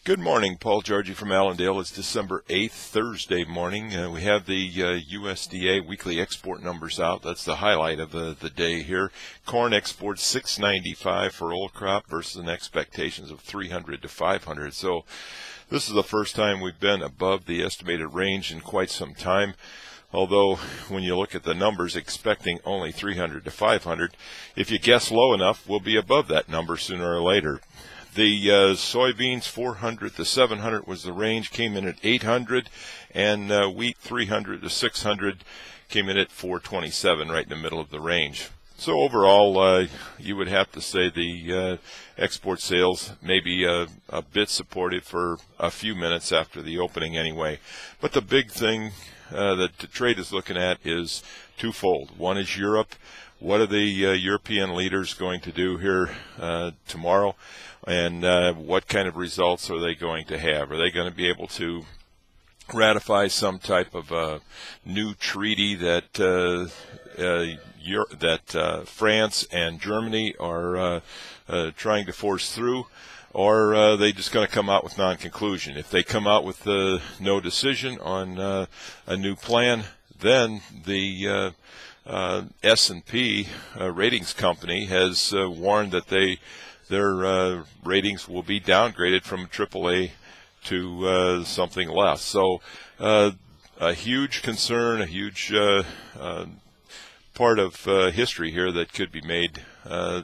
Good morning, Paul Georgi from Allendale. It's December 8th, Thursday morning. We have the USDA weekly export numbers out. That's the highlight of the day here. Corn exports 695 for old crop versus an expectations of 300 to 500. So this is the first time we've been above the estimated range in quite some time. Although when you look at the numbers, expecting only 300 to 500, if you guess low enough, we'll be above that number sooner or later. The soybeans 400 to 700 was the range, came in at 800, and wheat 300 to 600 came in at 427, right in the middle of the range. So overall, you would have to say the export sales may be a bit supportive for a few minutes after the opening anyway. But the big thing that the trade is looking at is twofold. One is Europe. What are the European leaders going to do here tomorrow? And what kind of results are they going to have? Are they going to be able to ratify some type of new treaty that France and Germany are trying to force through? Or are they just going to come out with non-conclusion? If they come out with no decision on a new plan, then the S&P ratings company has warned that their ratings will be downgraded from AAA to something less. So a huge concern, a huge part of history here that could be made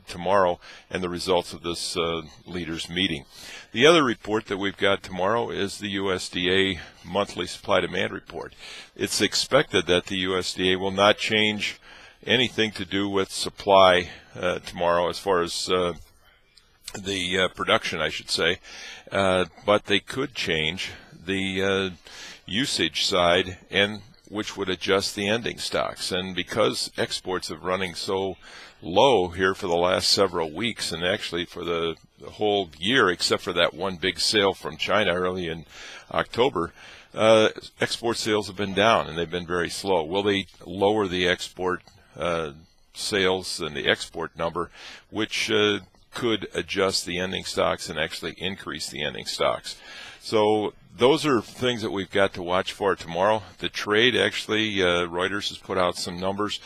tomorrow and the results of this leaders meeting. The other report that we've got tomorrow is the USDA monthly supply demand report. It's expected that the USDA will not change anything to do with supply tomorrow as far as the production, I should say, but they could change the usage side, and which would adjust the ending stocks. And because exports have running so low here for the last several weeks, and actually for the whole year except for that one big sale from China early in October, export sales have been down and they've been very slow. Will they lower the export sales and the export number, which could adjust the ending stocks and actually increase the ending stocks? So those are things that we've got to watch for tomorrow. The trade, actually, Reuters has put out some numbers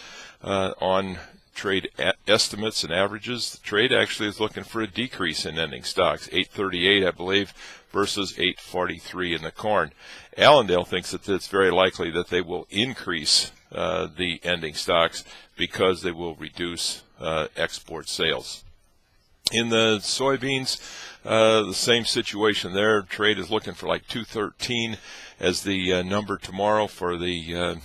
on trade estimates and averages. The trade actually is looking for a decrease in ending stocks, 838, I believe, versus 843 in the corn. Allendale thinks that it's very likely that they will increase the ending stocks because they will reduce export sales. In the soybeans, the same situation there. Trade is looking for like 213 as the number tomorrow for the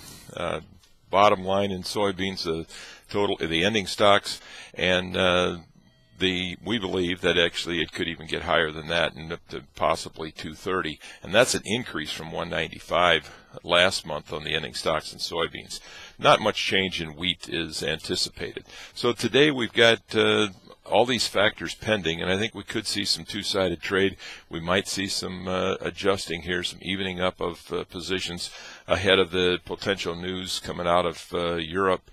bottom line in soybeans, the ending stocks, and we believe that actually it could even get higher than that, and up to possibly 230, and that's an increase from 195 last month on the ending stocks in soybeans. Not much change in wheat is anticipated. So today we've got all these factors pending, and I think we could see some two-sided trade. We might see some adjusting here, some evening up of positions ahead of the potential news coming out of Europe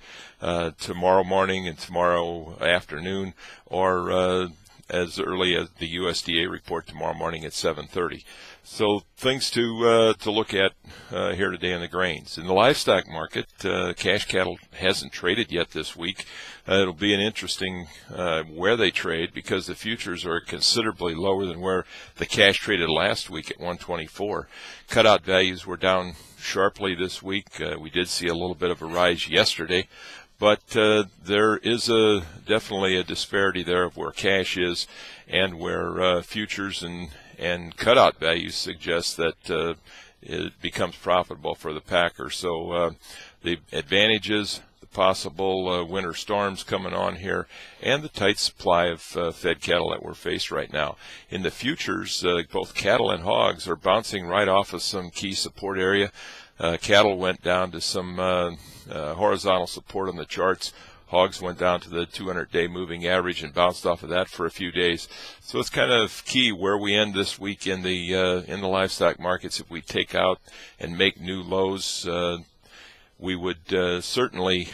tomorrow morning and tomorrow afternoon, or as early as the USDA report tomorrow morning at 7:30. So things to look at here today in the grains. In the livestock market, cash cattle hasn't traded yet this week. It'll be an interesting where they trade, because the futures are considerably lower than where the cash traded last week at 124. Cutout values were down sharply this week. We did see a little bit of a rise yesterday, but there is definitely a disparity there of where cash is and where futures and cutout values suggest that it becomes profitable for the packer. So the advantages, the possible winter storms coming on here, and the tight supply of fed cattle that we're faced right now. In the futures, both cattle and hogs are bouncing right off of some key support area. Cattle went down to some horizontal support on the charts. Hogs went down to the 200-day moving average and bounced off of that for a few days. So it's kind of key where we end this week in the livestock markets. If we take out and make new lows, we would certainly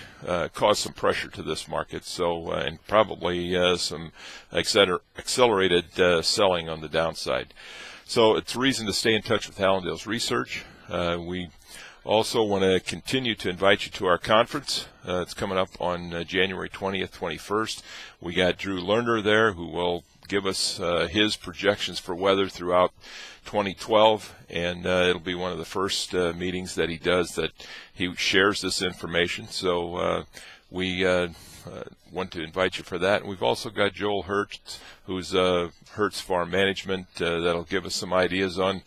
cause some pressure to this market. So, and probably some accelerated selling on the downside. So it's a reason to stay in touch with Allendale's research. We also want to continue to invite you to our conference. It's coming up on January 20th, 21st. We got Drew Lerner there, who will give us his projections for weather throughout 2012, and it'll be one of the first meetings that he does that he shares this information. So we want to invite you for that. And we've also got Joel Hertz, who's Hertz Farm Management, that'll give us some ideas on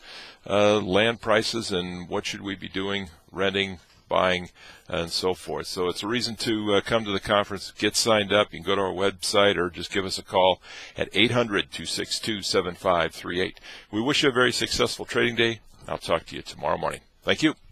land prices and what should we be doing, renting, buying, and so forth. So it's a reason to come to the conference. Get signed up. You can go to our website or just give us a call at 800-262-7538. We wish you a very successful trading day. I'll talk to you tomorrow morning. Thank you.